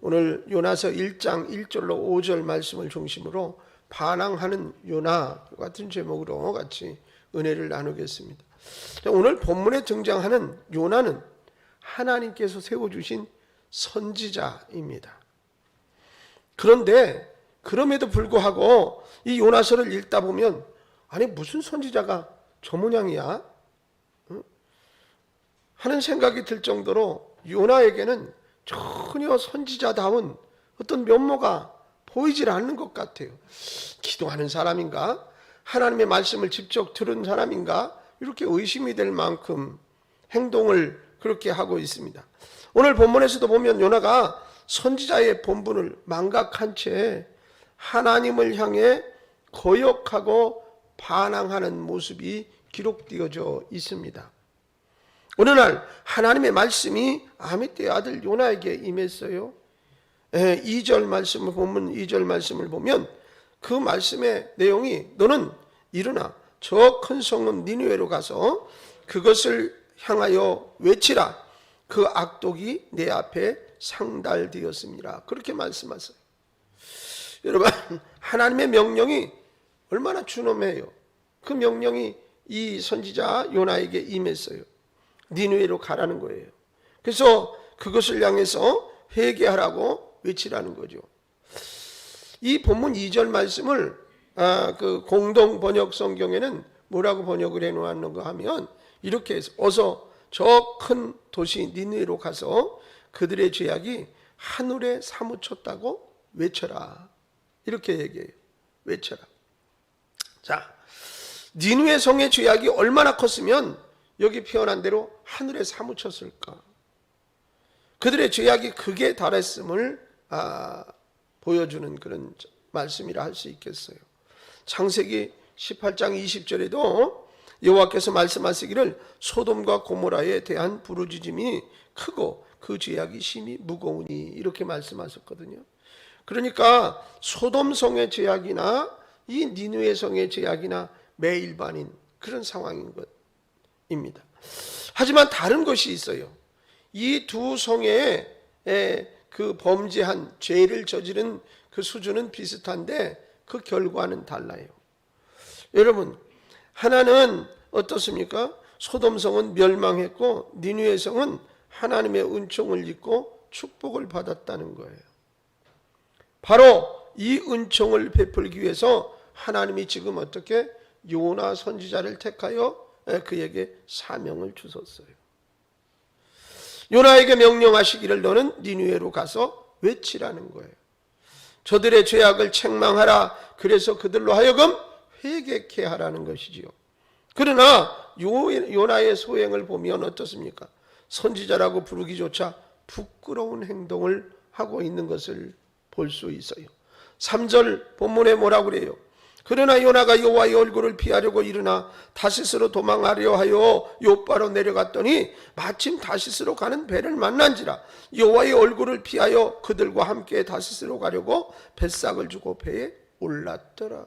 오늘 요나서 1장 1절로 5절 말씀을 중심으로 반항하는 요나 같은 제목으로 같이 은혜를 나누겠습니다. 오늘 본문에 등장하는 요나는 하나님께서 세워주신 선지자입니다. 그런데 그럼에도 불구하고 이 요나서를 읽다 보면 아니 무슨 선지자가 저 모양이야? 하는 생각이 들 정도로 요나에게는 전혀 선지자다운 어떤 면모가 보이질 않는 것 같아요. 기도하는 사람인가? 하나님의 말씀을 직접 들은 사람인가? 이렇게 의심이 될 만큼 행동을 그렇게 하고 있습니다. 오늘 본문에서도 보면 요나가 선지자의 본분을 망각한 채 하나님을 향해 거역하고 반항하는 모습이 기록되어져 있습니다. 어느 날 하나님의 말씀이 아미떼의 아들 요나에게 임했어요. 2절 말씀을 본문 2절 말씀을 보면 그 말씀의 내용이 너는 일어나 저 큰 성읍 니느웨로 가서 그것을 향하여 외치라. 그 악독이 내 앞에 상달되었습니다. 그렇게 말씀하세요. 여러분, 하나님의 명령이 얼마나 준엄해요. 그 명령이 이 선지자 요나에게 임했어요. 니느웨로 가라는 거예요. 그래서 그것을 향해서 회개하라고 외치라는 거죠. 이 본문 2절 말씀을 그 공동 번역 성경에는 뭐라고 번역을 해놓았는가 하면 이렇게 해서 어서 저 큰 도시 니느웨로 가서 그들의 죄악이 하늘에 사무쳤다고 외쳐라. 이렇게 얘기해요. 외쳐라. 자, 니느웨 성의 죄악이 얼마나 컸으면 여기 표현한 대로 하늘에 사무쳤을까? 그들의 죄악이 극에 달했음을 보여주는 그런 말씀이라 할 수 있겠어요. 창세기 18장 20절에도 여호와께서 말씀하시기를 소돔과 고모라에 대한 부르짖음이 크고 그 죄악이 심히 무거우니 이렇게 말씀하셨거든요. 그러니까 소돔 성의 죄악이나 이 니느웨 성의 죄악이나 매일반인 그런 상황인 것입니다. 하지만 다른 것이 있어요. 이 두 성의 그 범죄한 죄를 저지른 그 수준은 비슷한데 그 결과는 달라요. 여러분, 하나는 어떻습니까? 소돔성은 멸망했고 니느웨 성은 하나님의 은총을 입고 축복을 받았다는 거예요. 바로 이 은총을 베풀기 위해서 하나님이 지금 어떻게 요나 선지자를 택하여 그에게 사명을 주셨어요. 요나에게 명령하시기를 너는 니느웨로 가서 외치라는 거예요. 저들의 죄악을 책망하라. 그래서 그들로 하여금 회개케 하라는 것이지요. 그러나 요나의 소행을 보면 어떻습니까? 선지자라고 부르기조차 부끄러운 행동을 하고 있는 것을 볼 수 있어요. 3절 본문에 뭐라고 그래요? 그러나 요나가 여호와의 얼굴을 피하려고 일어나 다시스로 도망하려 하여 요바로 내려갔더니 마침 다시스로 가는 배를 만난지라. 여호와의 얼굴을 피하여 그들과 함께 다시스로 가려고 뱃삭을 주고 배에 올랐더라.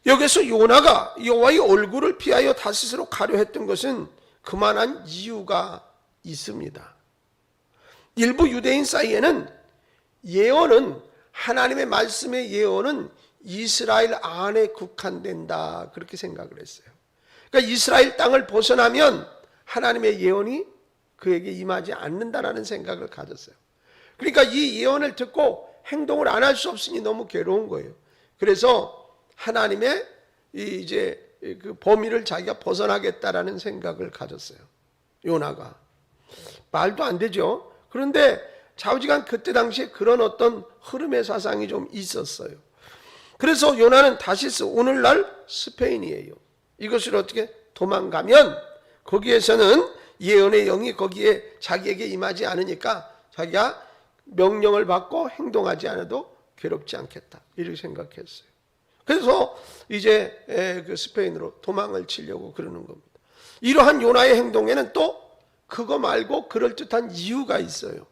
여기서 요나가 여호와의 얼굴을 피하여 다시스로 가려 했던 것은 그만한 이유가 있습니다. 일부 유대인 사이에는 예언은 하나님의 말씀의 예언은 이스라엘 안에 국한된다 그렇게 생각을 했어요. 그러니까 이스라엘 땅을 벗어나면 하나님의 예언이 그에게 임하지 않는다라는 생각을 가졌어요. 그러니까 이 예언을 듣고 행동을 안 할 수 없으니 너무 괴로운 거예요. 그래서 하나님의 이제 그 범위를 자기가 벗어나겠다라는 생각을 가졌어요. 요나가 말도 안 되죠. 그런데 좌우지간 그때 당시에 그런 어떤 흐름의 사상이 좀 있었어요. 그래서 요나는 다시스, 오늘날 스페인이에요. 이것을 어떻게 도망가면 거기에서는 예언의 영이 거기에 자기에게 임하지 않으니까 자기가 명령을 받고 행동하지 않아도 괴롭지 않겠다 이렇게 생각했어요. 그래서 이제 그 스페인으로 도망을 치려고 그러는 겁니다. 이러한 요나의 행동에는 또 그거 말고 그럴듯한 이유가 있어요.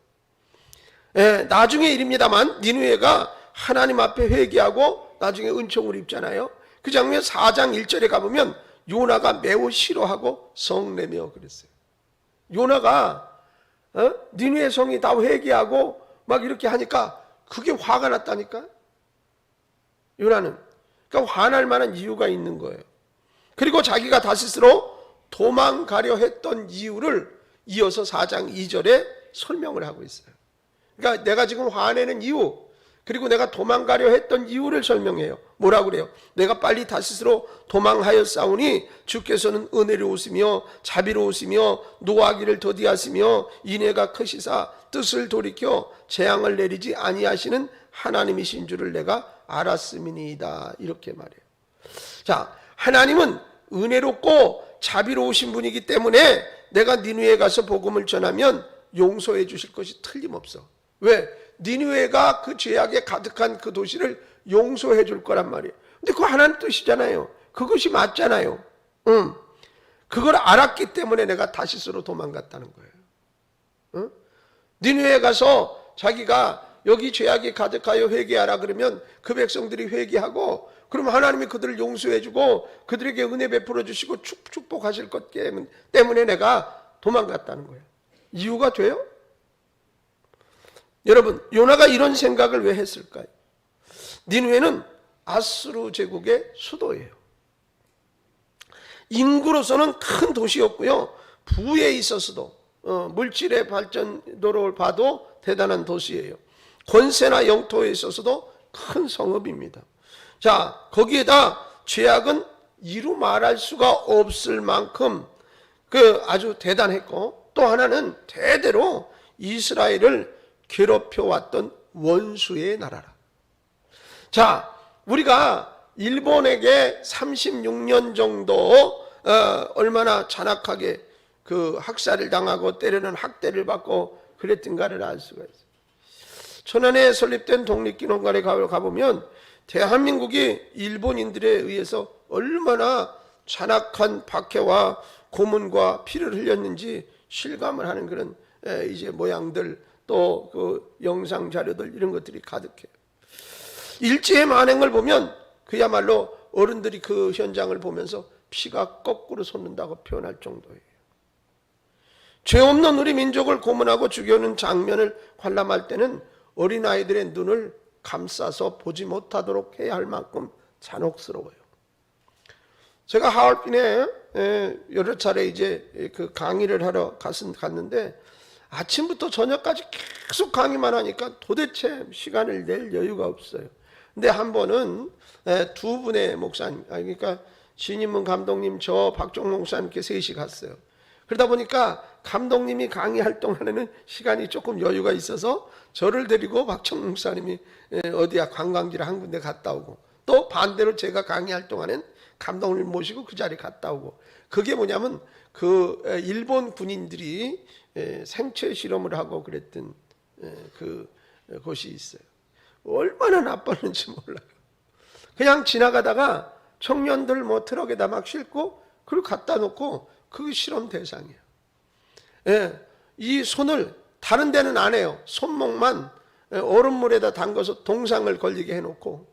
나중에 일입니다만 니느웨가 하나님 앞에 회개하고 나중에 은총을 입잖아요. 그 장면 4장 1절에 가보면 요나가 매우 싫어하고 성내며 그랬어요. 요나가 니느웨 성이 다 회개하고 막 이렇게 하니까 그게 화가 났다니까. 요나는. 그러니까 화날 만한 이유가 있는 거예요. 그리고 자기가 다시스로 도망가려 했던 이유를 이어서 4장 2절에 설명을 하고 있어요. 그러니까 내가 지금 화내는 이유, 그리고 내가 도망가려 했던 이유를 설명해요. 뭐라고 그래요? 내가 빨리 다시스로 도망하였사오니 주께서는 은혜로우시며 자비로우시며 노하기를 더디하시며 인애가 크시사 뜻을 돌이켜 재앙을 내리지 아니하시는 하나님이신 줄을 내가 알았음이니이다. 이렇게 말해요. 자, 하나님은 은혜롭고 자비로우신 분이기 때문에 내가 니느웨에 가서 복음을 전하면 용서해 주실 것이 틀림없어. 왜? 니느웨가 그 죄악에 가득한 그 도시를 용서해 줄 거란 말이에요. 근데 그거 하나님 뜻이잖아요. 그것이 맞잖아요. 그걸 알았기 때문에 내가 다시스로 도망갔다는 거예요. 니느웨에 가서 자기가 여기 죄악이 가득하여 회개하라 그러면 그 백성들이 회개하고, 그럼 하나님이 그들을 용서해 주고 그들에게 은혜 베풀어 주시고 축복하실 것 때문에 내가 도망갔다는 거예요. 이유가 돼요? 여러분, 요나가 이런 생각을 왜 했을까요? 니느웨는 아수르 제국의 수도예요. 인구로서는 큰 도시였고요, 부에 있어서도 물질의 발전도를 봐도 대단한 도시예요. 권세나 영토에 있어서도 큰 성읍입니다. 자, 거기에다 죄악은 이루 말할 수가 없을 만큼 아주 대단했고, 또 하나는 대대로 이스라엘을 괴롭혀왔던 원수의 나라라. 자, 우리가 일본에게 36년 정도 얼마나 잔악하게 그 학살을 당하고 때로는 학대를 받고 그랬던가를 알 수가 있어요. 천안에 설립된 독립기념관에 가보면 대한민국이 일본인들에 의해서 얼마나 잔악한 박해와 고문과 피를 흘렸는지 실감을 하는 그런 이제 모양들, 또 그 영상 자료들, 이런 것들이 가득해요. 일제의 만행을 보면 그야말로 어른들이 그 현장을 보면서 피가 거꾸로 솟는다고 표현할 정도예요. 죄 없는 우리 민족을 고문하고 죽여오는 장면을 관람할 때는 어린아이들의 눈을 감싸서 보지 못하도록 해야 할 만큼 잔혹스러워요. 제가 하얼빈에 여러 차례 이제 그 강의를 하러 갔는데 아침부터 저녁까지 계속 강의만 하니까 도대체 시간을 낼 여유가 없어요. 근데 한 번은 두 분의 목사님, 그러니까 신인문 감독님, 저 박종록 목사님께 셋이 갔어요. 그러다 보니까 감독님이 강의할 동안에는 시간이 조금 여유가 있어서 저를 데리고 박종록 목사님이 어디야 관광지를 한 군데 갔다 오고, 또 반대로 제가 강의할 동안엔 감독님 모시고 그 자리에 갔다 오고. 그게 뭐냐면 그 일본 군인들이 생체 실험을 하고 그랬던 그 곳이 있어요. 얼마나 나빴는지 몰라요. 그냥 지나가다가 청년들 뭐 트럭에다 막 싣고 그걸 갖다 놓고 그게 실험 대상이에요. 이 손을 다른 데는 안 해요. 손목만 얼음물에다 담가서 동상을 걸리게 해놓고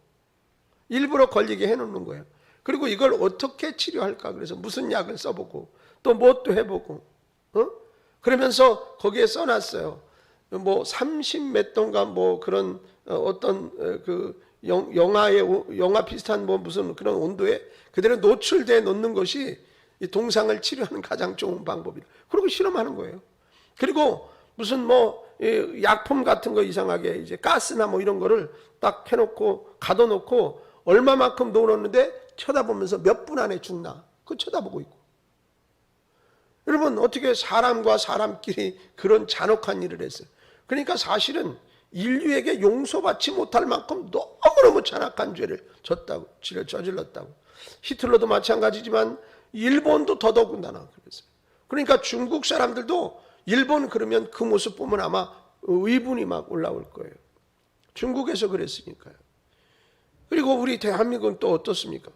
일부러 걸리게 해놓는 거예요. 그리고 이걸 어떻게 치료할까, 그래서 무슨 약을 써보고 또 뭣도 해보고 그러면서 거기에 써놨어요. 뭐 30몇 도인가 뭐 그런 어떤 그 영하 비슷한 뭐 무슨 그런 온도에 그대로 노출돼 놓는 것이 이 동상을 치료하는 가장 좋은 방법이다. 그리고 실험하는 거예요. 그리고 무슨 뭐 약품 같은 거 이상하게 이제 가스나 뭐 이런 거를 딱 해놓고 가둬놓고 얼마만큼 넣어놓는데 쳐다보면서 몇 분 안에 죽나 그거 쳐다보고 있고. 여러분, 어떻게 사람과 사람끼리 그런 잔혹한 일을 했어요. 그러니까 사실은 인류에게 용서받지 못할 만큼 너무너무 잔악한 죄를 저질렀다고. 히틀러도 마찬가지지만 일본도 더더군다나 그랬어요. 그러니까 중국 사람들도 일본 그러면 그 모습 보면 아마 의분이 막 올라올 거예요. 중국에서 그랬으니까요. 그리고 우리 대한민국은 또 어떻습니까?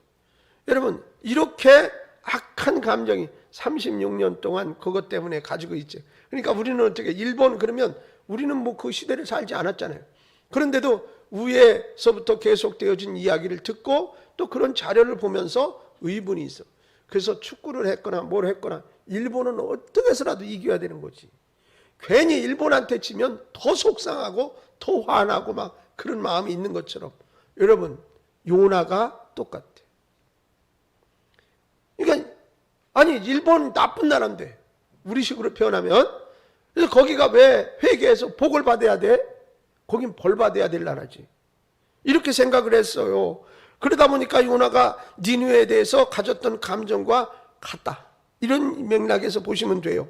여러분, 이렇게 악한 감정이 36년 동안 그것 때문에 가지고 있죠. 그러니까 우리는 어떻게, 일본 그러면 우리는 뭐 그 시대를 살지 않았잖아요. 그런데도 위에서부터 계속되어진 이야기를 듣고 또 그런 자료를 보면서 의분이 있어. 그래서 축구를 했거나 뭘 했거나 일본은 어떻게 해서라도 이겨야 되는 거지. 괜히 일본한테 지면 더 속상하고 더 화나고 막 그런 마음이 있는 것처럼 여러분 요나가 똑같아. 그러니까 아니 일본 나쁜 나라인데 우리식으로 표현하면 그래서 거기가 왜 회개해서 복을 받아야 돼? 거긴 벌 받아야 될 나라지. 이렇게 생각을 했어요. 그러다 보니까 요나가 니느웨에 대해서 가졌던 감정과 같다. 이런 맥락에서 보시면 돼요.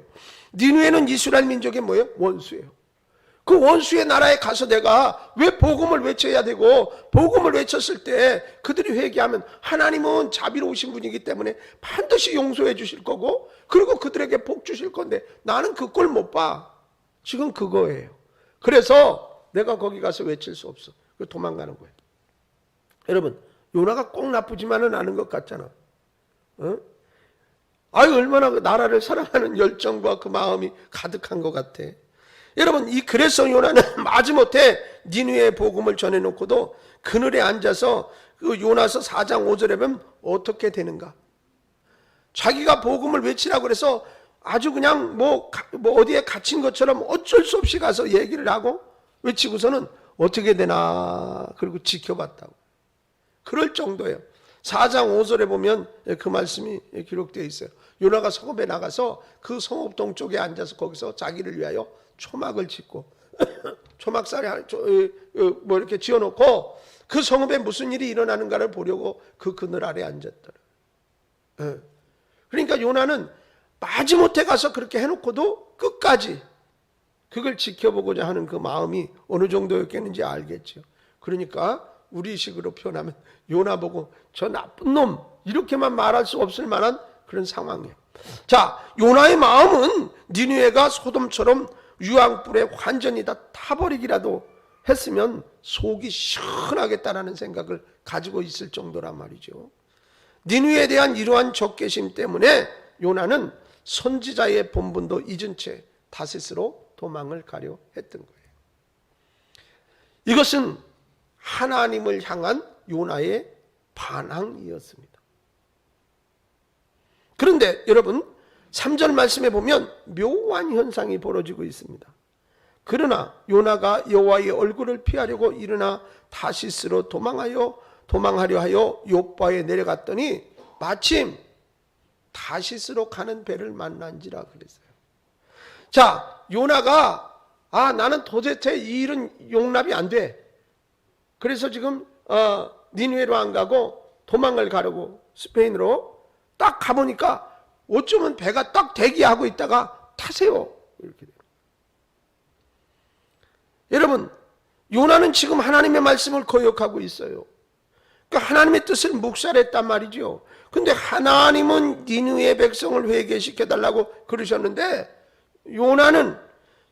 니느웨는 이스라엘 민족의 뭐예요? 원수예요. 그 원수의 나라에 가서 내가 왜 복음을 외쳐야 되고 복음을 외쳤을 때 그들이 회개하면 하나님은 자비로우신 분이기 때문에 반드시 용서해 주실 거고 그리고 그들에게 복 주실 건데 나는 그 꼴 못 봐. 지금 그거예요. 그래서 내가 거기 가서 외칠 수 없어. 도망가는 거예요. 여러분 요나가 꼭 나쁘지만은 않은 것 같잖아. 아유 얼마나 그 나라를 사랑하는 열정과 그 마음이 가득한 것 같아. 여러분 그래서 요나는 마지못해 니느웨의 복음을 전해놓고도 그늘에 앉아서 그 요나서 4장 5절에 보면 어떻게 되는가. 자기가 복음을 외치라고 그래서 아주 그냥 뭐 어디에 갇힌 것처럼 어쩔 수 없이 가서 얘기를 하고 외치고서는 어떻게 되나 그리고 지켜봤다고. 그럴 정도예요. 4장 5절에 보면 그 말씀이 기록되어 있어요. 요나가 성읍에 나가서 그 성읍 동쪽에 앉아서 거기서 자기를 위하여 초막을 짓고 초막살이 뭐 이렇게 지어놓고 그 성읍에 무슨 일이 일어나는가를 보려고 그 그늘 아래 앉았더라. 그러니까 요나는 마지못해 가서 그렇게 해놓고도 끝까지 그걸 지켜보고자 하는 그 마음이 어느 정도였겠는지 알겠죠. 그러니까 우리식으로 표현하면 요나 보고 저 나쁜 놈 이렇게만 말할 수 없을 만한 그런 상황이에요. 자, 요나의 마음은 니느웨가 소돔처럼 유황불에 완전히 다 타버리기라도 했으면 속이 시원하겠다라는 생각을 가지고 있을 정도란 말이죠. 니느웨에 대한 이러한 적개심 때문에 요나는 선지자의 본분도 잊은 채 다시스로 도망을 가려 했던 거예요. 이것은 하나님을 향한 요나의 반항이었습니다. 그런데 여러분 3절 말씀에 보면 묘한 현상이 벌어지고 있습니다. 그러나 요나가 여호와의 얼굴을 피하려고 일어나 다시스로 도망하려 하여 욥바에 내려갔더니 마침 다시스로 가는 배를 만난지라 그랬어요. 자, 요나가 나는 도대체 이 일은 용납이 안 돼. 그래서 지금 니느웨로 안 가고 도망을 가려고 스페인으로 딱 가보니까 어쩌면 배가 딱 대기하고 있다가 타세요. 이렇게 돼요. 여러분 요나는 지금 하나님의 말씀을 거역하고 있어요. 그러니까 하나님의 뜻을 묵살했단 말이죠. 근데 하나님은 니느웨 백성을 회개시켜달라고 그러셨는데 요나는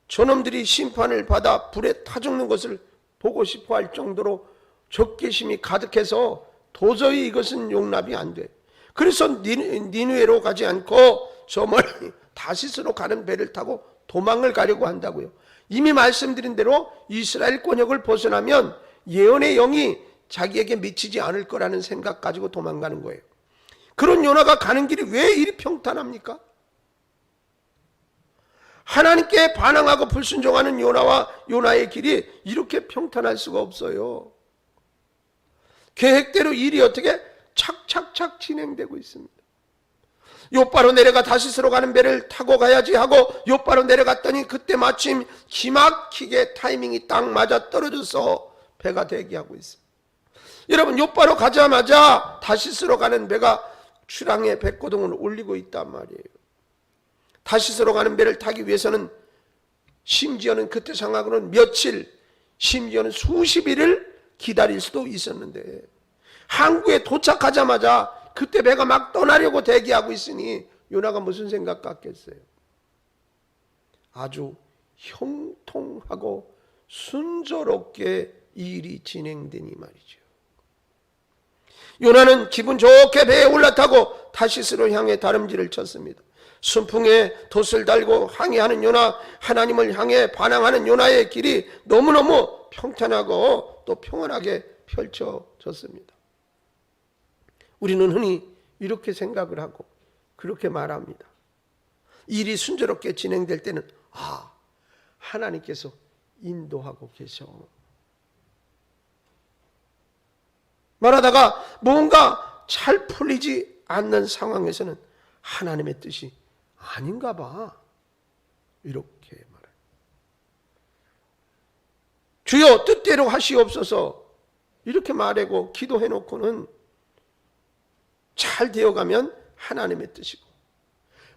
저놈들이 심판을 받아 불에 타 죽는 것을 보고 싶어 할 정도로 적개심이 가득해서 도저히 이것은 용납이 안 돼. 그래서 니느웨로 가지 않고 저 멀리 다시스로 가는 배를 타고 도망을 가려고 한다고요. 이미 말씀드린 대로 이스라엘 권역을 벗어나면 예언의 영이 자기에게 미치지 않을 거라는 생각 가지고 도망가는 거예요. 그런 요나가 가는 길이 왜 이리 평탄합니까? 하나님께 반항하고 불순종하는 요나의 길이 이렇게 평탄할 수가 없어요. 계획대로 일이 어떻게 착착착 진행되고 있습니다. 욥바로 내려가 다시스로 가는 배를 타고 가야지 하고 욥바로 내려갔더니 그때 마침 기막히게 타이밍이 딱 맞아 떨어져서 배가 대기하고 있습니다. 여러분 욥바로 가자마자 다시스로 가는 배가 출항에 백고동을 올리고 있단 말이에요. 다시스로 가는 배를 타기 위해서는 심지어는 그때 상황으로는 며칠 심지어는 수십 일을 기다릴 수도 있었는데 항구에 도착하자마자 그때 배가 막 떠나려고 대기하고 있으니 요나가 무슨 생각 같겠어요? 아주 형통하고 순조롭게 일이 진행되니 말이죠. 요나는 기분 좋게 배에 올라타고 다시스로 향해 다름질을 쳤습니다. 순풍에 돛을 달고 항해하는 요나, 하나님을 향해 반항하는 요나의 길이 너무너무 평탄하고 또 평안하게 펼쳐졌습니다. 우리는 흔히 이렇게 생각을 하고 그렇게 말합니다. 일이 순조롭게 진행될 때는 하나님께서 인도하고 계셔. 말하다가 뭔가 잘 풀리지 않는 상황에서는 하나님의 뜻이 아닌가 봐. 이렇게 말해요. 주여 뜻대로 하시옵소서. 이렇게 말하고 기도해놓고는 잘 되어가면 하나님의 뜻이고,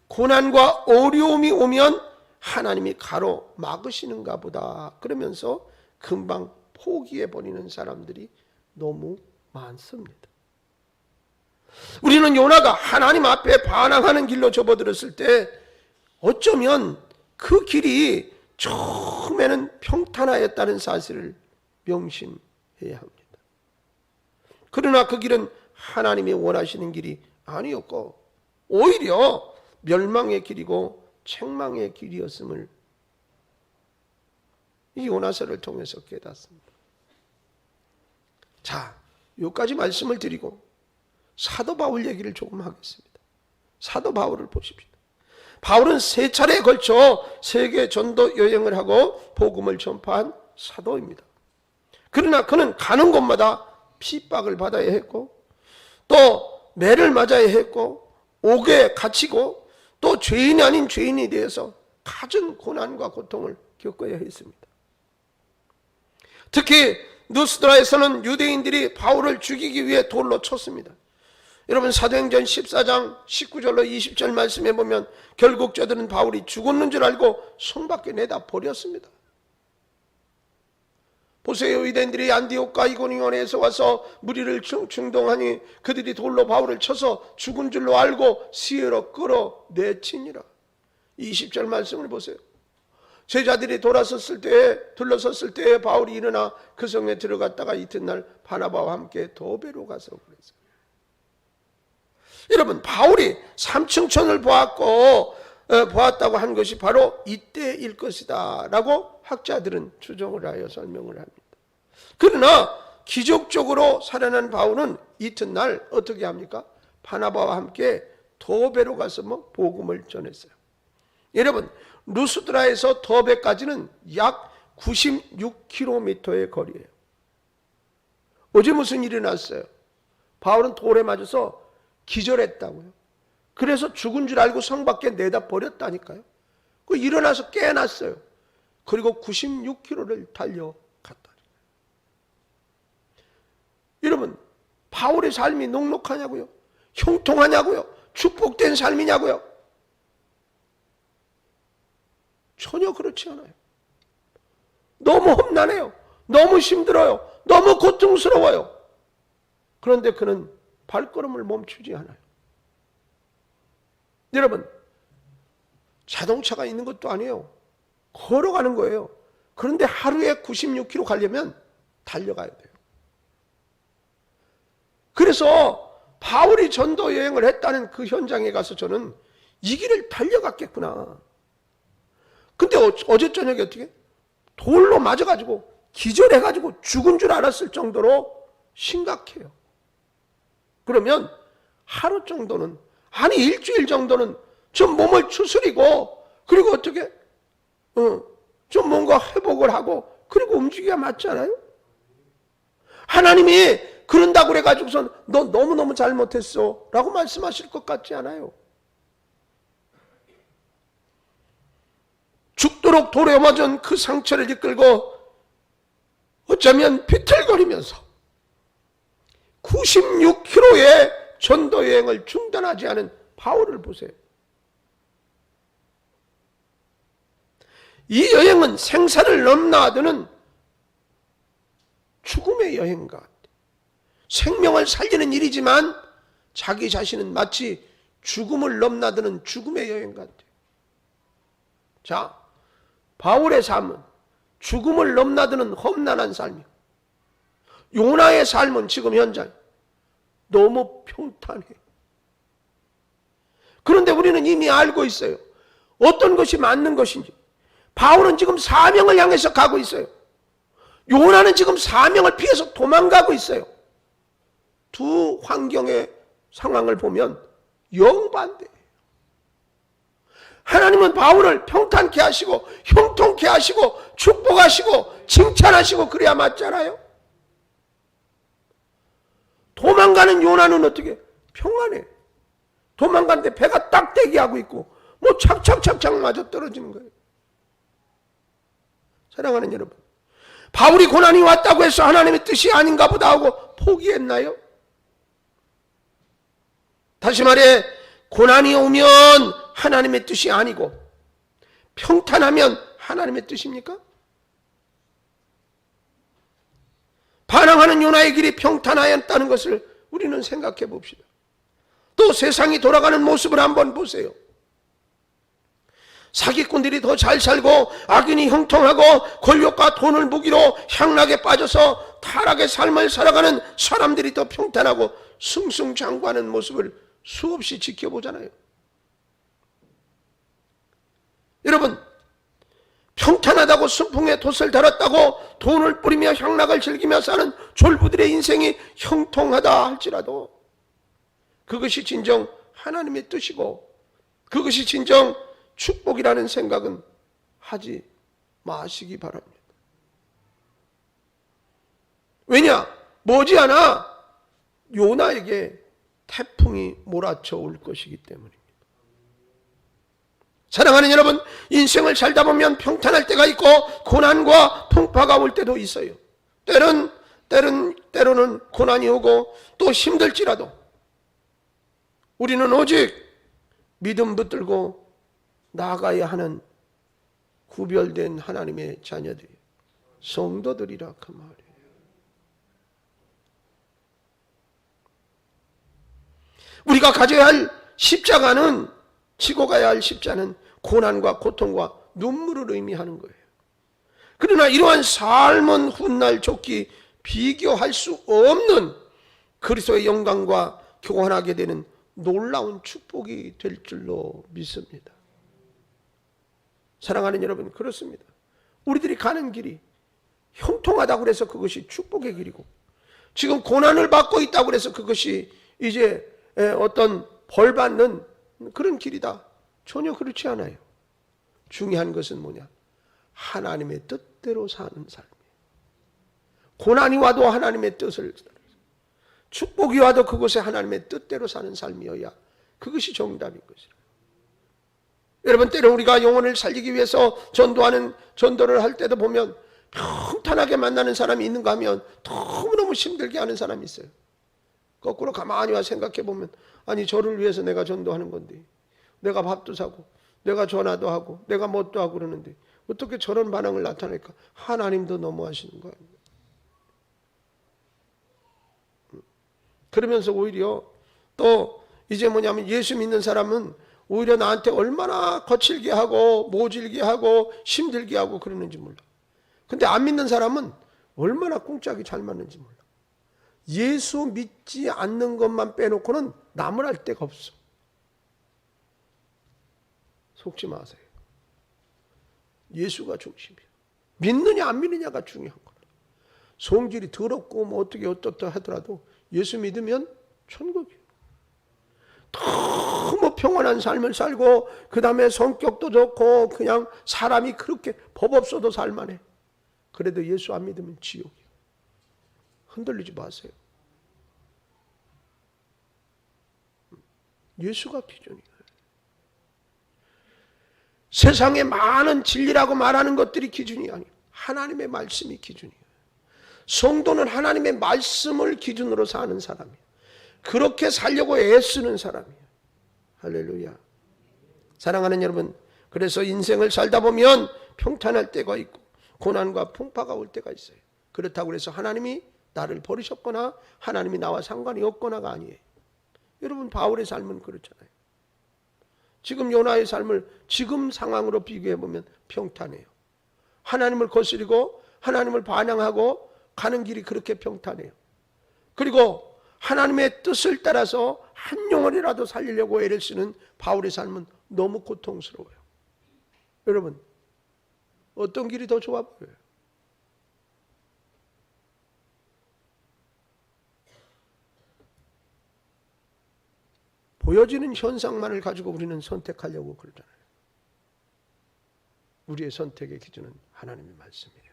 고난과 어려움이 오면 하나님이 가로막으시는가 보다 그러면서 금방 포기해버리는 사람들이 너무 많습니다. 우리는 요나가 하나님 앞에 반항하는 길로 접어들었을 때 어쩌면 그 길이 처음에는 평탄하였다는 사실을 명심해야 합니다. 그러나 그 길은 하나님이 원하시는 길이 아니었고 오히려 멸망의 길이고 책망의 길이었음을 이 요나서를 통해서 깨닫습니다. 자, 여기까지 말씀을 드리고 사도 바울 얘기를 조금 하겠습니다. 사도 바울을 보십시오. 바울은 3차례에 걸쳐 세계 전도 여행을 하고 복음을 전파한 사도입니다. 그러나 그는 가는 곳마다 핍박을 받아야 했고, 또 매를 맞아야 했고, 옥에 갇히고, 또 죄인이 아닌 죄인이 되어서 갖은 고난과 고통을 겪어야 했습니다. 특히 누스드라에서는 유대인들이 바울을 죽이기 위해 돌로 쳤습니다. 여러분 사도행전 14장 19절로 20절 말씀해 보면 결국 저들은 바울이 죽었는 줄 알고 성 밖에 내다 버렸습니다. 보세요. 유대인들이 안디옥과 이고니온에서 와서 무리를 충동하니 그들이 돌로 바울을 쳐서 죽은 줄로 알고 시외로 끌어내치니라. 20절 말씀을 보세요. 제자들이 둘러섰을 때에 바울이 일어나 그 성에 들어갔다가 이튿날 바나바와 함께 더베로 가서 그랬어요. 여러분 바울이 삼층천을 보았다고 한 것이 바로 이때일 것이다 라고 학자들은 추정을 하여 설명을 합니다. 그러나 기적적으로 살아난 바울은 이튿날 어떻게 합니까? 바나바와 함께 더베로 가서 복음을 전했어요. 여러분 루스드라에서 더베까지는 약 96km의 거리예요. 어제 무슨 일이 났어요? 바울은 돌에 맞아서 기절했다고요. 그래서 죽은 줄 알고 성 밖에 내다 버렸다니까요. 그 일어나서 깨어났어요. 그리고 96km를 달려갔다. 여러분 바울의 삶이 녹록하냐고요? 형통하냐고요? 축복된 삶이냐고요? 전혀 그렇지 않아요. 너무 험난해요. 너무 힘들어요. 너무 고통스러워요. 그런데 그는 발걸음을 멈추지 않아요. 여러분 자동차가 있는 것도 아니에요. 걸어가는 거예요. 그런데 하루에 96km 가려면 달려가야 돼요. 그래서 바울이 전도 여행을 했다는 그 현장에 가서 저는 이 길을 달려갔겠구나. 근데 어제 저녁에 어떻게? 돌로 맞아가지고 기절해가지고 죽은 줄 알았을 정도로 심각해요. 그러면 하루 정도는, 아니 일주일 정도는 좀 몸을 추스리고, 그리고 어떻게 좀 뭔가 회복을 하고 그리고 움직여야 맞잖아요. 하나님이 그런다고 그래가지고선 너 너무너무 잘못했어 라고 말씀하실 것 같지 않아요. 죽도록 돌에 맞은 그 상처를 이끌고 어쩌면 비틀거리면서 96km의 전도 여행을 중단하지 않은 바울을 보세요. 이 여행은 생사를 넘나드는 죽음의 여행 같아요. 생명을 살리는 일이지만 자기 자신은 마치 죽음을 넘나드는 죽음의 여행 같아요. 자, 바울의 삶은 죽음을 넘나드는 험난한 삶이요. 요나의 삶은 지금 현장 너무 평탄해. 그런데 우리는 이미 알고 있어요. 어떤 것이 맞는 것인지. 바울은 지금 사명을 향해서 가고 있어요. 요나는 지금 사명을 피해서 도망가고 있어요. 두 환경의 상황을 보면 영반대예요. 하나님은 바울을 평탄케 하시고 형통케 하시고 축복하시고 칭찬하시고 그래야 맞잖아요. 도망가는 요나는 어떻게? 평안해. 도망가는데 배가 딱 대기하고 있고 뭐 착착착착 맞아 떨어지는 거예요. 사랑하는 여러분, 바울이 고난이 왔다고 해서 하나님의 뜻이 아닌가 보다 하고 포기했나요? 다시 말해, 고난이 오면 하나님의 뜻이 아니고 평탄하면 하나님의 뜻입니까? 반항하는 요나의 길이 평탄하였다는 것을 우리는 생각해 봅시다. 또 세상이 돌아가는 모습을 한번 보세요. 사기꾼들이 더 잘 살고 악인이 형통하고 권력과 돈을 무기로 향락에 빠져서 타락의 삶을 살아가는 사람들이 더 평탄하고 승승장구하는 모습을 수없이 지켜보잖아요. 여러분, 평탄하다고 순풍에 돛을 달았다고 돈을 뿌리며 향락을 즐기며 사는 졸부들의 인생이 형통하다 할지라도 그것이 진정 하나님의 뜻이고 그것이 진정 축복이라는 생각은 하지 마시기 바랍니다. 왜냐? 머지않아 요나에게 태풍이 몰아쳐 올 것이기 때문입니다. 사랑하는 여러분, 인생을 살다 보면 평탄할 때가 있고 고난과 풍파가 올 때도 있어요. 때로는 고난이 오고 또 힘들지라도 우리는 오직 믿음 붙들고 나아가야 하는 구별된 하나님의 자녀들이 성도들이라 그 말이에요. 우리가 가져야 할 십자가는, 지고 가야 할 십자는 고난과 고통과 눈물을 의미하는 거예요. 그러나 이러한 삶은 훗날 좋기 비교할 수 없는 그리스도의 영광과 교환하게 되는 놀라운 축복이 될 줄로 믿습니다. 사랑하는 여러분, 그렇습니다. 우리들이 가는 길이 형통하다고 해서 그것이 축복의 길이고 지금 고난을 받고 있다고 해서 그것이 이제 어떤 벌 받는 그런 길이다. 전혀 그렇지 않아요. 중요한 것은 뭐냐? 하나님의 뜻대로 사는 삶이에요. 고난이 와도 하나님의 뜻을, 축복이 와도 그것에 하나님의 뜻대로 사는 삶이어야 그것이 정답인 것이라. 여러분, 때로 우리가 영혼을 살리기 위해서 전도를 할 때도 보면 평탄하게 만나는 사람이 있는가 하면 너무너무 힘들게 하는 사람이 있어요. 거꾸로 가만히 와 생각해 보면, 아니 저를 위해서 내가 전도하는 건데, 내가 밥도 사고 내가 전화도 하고 내가 뭣도 하고 그러는데 어떻게 저런 반응을 나타낼까? 하나님도 너무하시는 거예요. 그러면서 오히려 또 이제 뭐냐면 예수 믿는 사람은 오히려 나한테 얼마나 거칠게 하고 모질게 하고 힘들게 하고 그러는지 몰라. 근데 안 믿는 사람은 얼마나 꿍짝이 잘 맞는지 몰라. 예수 믿지 않는 것만 빼놓고는 남을 할 데가 없어. 속지 마세요. 예수가 중심이야. 믿느냐 안 믿느냐가 중요한 거야. 성질이 더럽고 뭐 어떻게 어떻다 하더라도 예수 믿으면 천국이에요. 너무 평안한 삶을 살고 그 다음에 성격도 좋고 그냥 사람이 그렇게 법 없어도 살만해. 그래도 예수 안 믿으면 지옥이에요. 흔들리지 마세요. 예수가 기준이에요. 세상에 많은 진리라고 말하는 것들이 기준이 아니에요. 하나님의 말씀이 기준이에요. 성도는 하나님의 말씀을 기준으로 사는 사람이에요. 그렇게 살려고 애쓰는 사람이에요. 할렐루야. 사랑하는 여러분, 그래서 인생을 살다 보면 평탄할 때가 있고 고난과 풍파가 올 때가 있어요. 그렇다고 해서 하나님이 나를 버리셨거나 하나님이 나와 상관이 없거나가 아니에요. 여러분, 바울의 삶은 그렇잖아요. 지금 요나의 삶을 지금 상황으로 비교해보면 평탄해요. 하나님을 거스리고 하나님을 반항하고 가는 길이 그렇게 평탄해요. 그리고 하나님의 뜻을 따라서 한 영혼이라도 살리려고 애를 쓰는 바울의 삶은 너무 고통스러워요. 여러분, 어떤 길이 더 좋아 보여요? 보여지는 현상만을 가지고 우리는 선택하려고 그러잖아요. 우리의 선택의 기준은 하나님의 말씀이에요.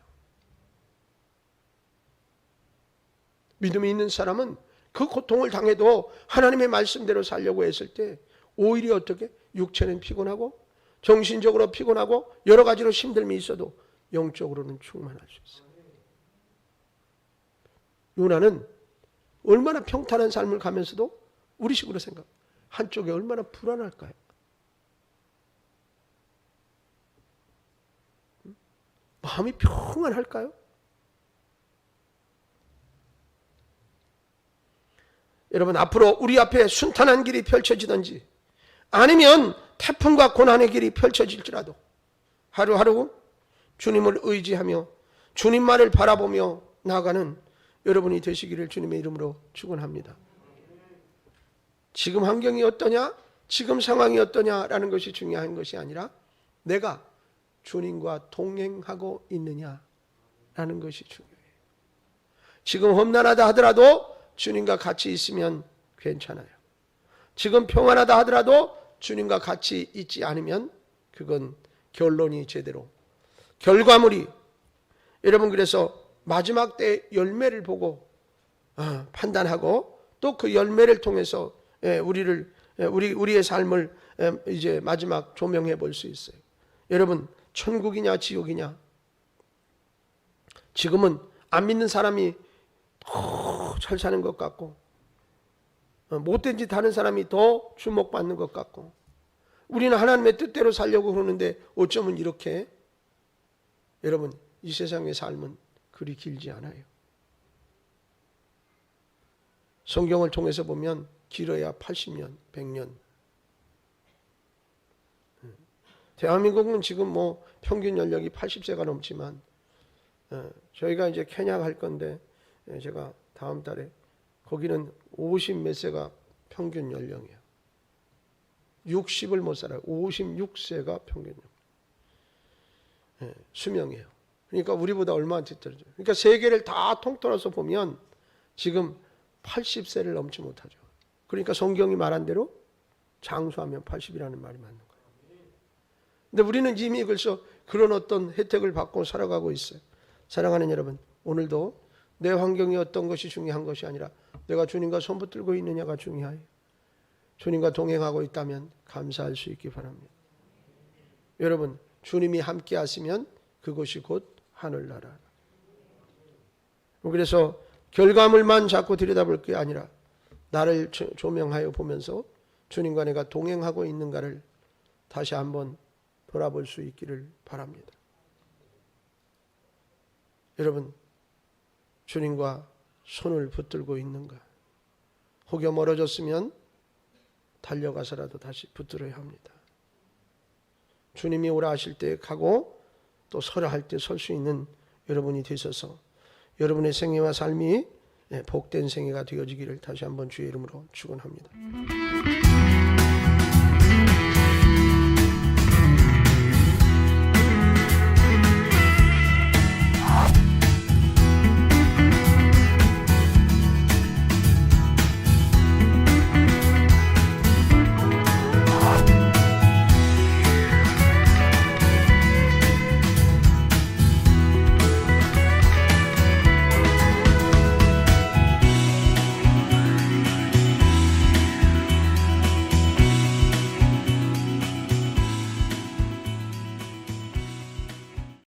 믿음이 있는 사람은 그 고통을 당해도 하나님의 말씀대로 살려고 했을 때 오히려 어떻게? 육체는 피곤하고 정신적으로 피곤하고 여러 가지로 힘듦이 있어도 영적으로는 충만할 수 있어요. 요나는 얼마나 평탄한 삶을 가면서도 우리식으로 생각, 한쪽에 얼마나 불안할까요? 마음이 평안할까요? 여러분, 앞으로 우리 앞에 순탄한 길이 펼쳐지든지 아니면 태풍과 고난의 길이 펼쳐질지라도 하루하루 주님을 의지하며 주님만을 바라보며 나아가는 여러분이 되시기를 주님의 이름으로 축원합니다. 지금 환경이 어떠냐, 지금 상황이 어떠냐라는 것이 중요한 것이 아니라 내가 주님과 동행하고 있느냐라는 것이 중요해요. 지금 험난하다 하더라도 주님과 같이 있으면 괜찮아요. 지금 평안하다 하더라도 주님과 같이 있지 않으면 그건 결론이 제대로, 결과물이, 여러분, 그래서 마지막 때 열매를 보고 판단하고 또 그 열매를 통해서 우리의 삶을 이제 마지막 조명해 볼 수 있어요. 여러분, 천국이냐 지옥이냐, 지금은 안 믿는 사람이 더 잘 사는 것 같고 못된 짓 하는 사람이 더 주목받는 것 같고 우리는 하나님의 뜻대로 살려고 그러는데 어쩌면 이렇게, 여러분, 이 세상의 삶은 그리 길지 않아요. 성경을 통해서 보면 길어야 80년, 100년. 대한민국은 지금 뭐 평균 연령이 80세가 넘지만 저희가 이제 케냐 갈 건데 제가 다음 달에 거기는 50 몇 세가 평균 연령이에요. 60을 못 살아요. 56세가 평균 수명이에요. 그러니까 우리보다 얼마나 뒤떨어져요. 그러니까 세계를 다 통틀어서 보면 지금 80세를 넘지 못하죠. 그러니까 성경이 말한 대로 장수하면 80이라는 말이 맞는 거예요. 근데 우리는 이미 벌써 그런 어떤 혜택을 받고 살아가고 있어요. 사랑하는 여러분, 오늘도 내 환경이 어떤 것이 중요한 것이 아니라 내가 주님과 손 붙들고 있느냐가 중요해요. 주님과 동행하고 있다면 감사할 수 있기 바랍니다. 여러분, 주님이 함께 하시면 그것이 곧 하늘나라. 그래서 결과물만 자꾸 들여다볼 게 아니라 나를 조명하여 보면서 주님과 내가 동행하고 있는가를 다시 한번 돌아볼 수 있기를 바랍니다. 여러분, 주님과 손을 붙들고 있는가? 혹여 멀어졌으면 달려가서라도 다시 붙들어야 합니다. 주님이 오라 하실 때 가고 또 서라 할 때 설 수 있는 여러분이 되셔서 여러분의 생애와 삶이 복된 생애가 되어지기를 다시 한번 주의 이름으로 축원합니다.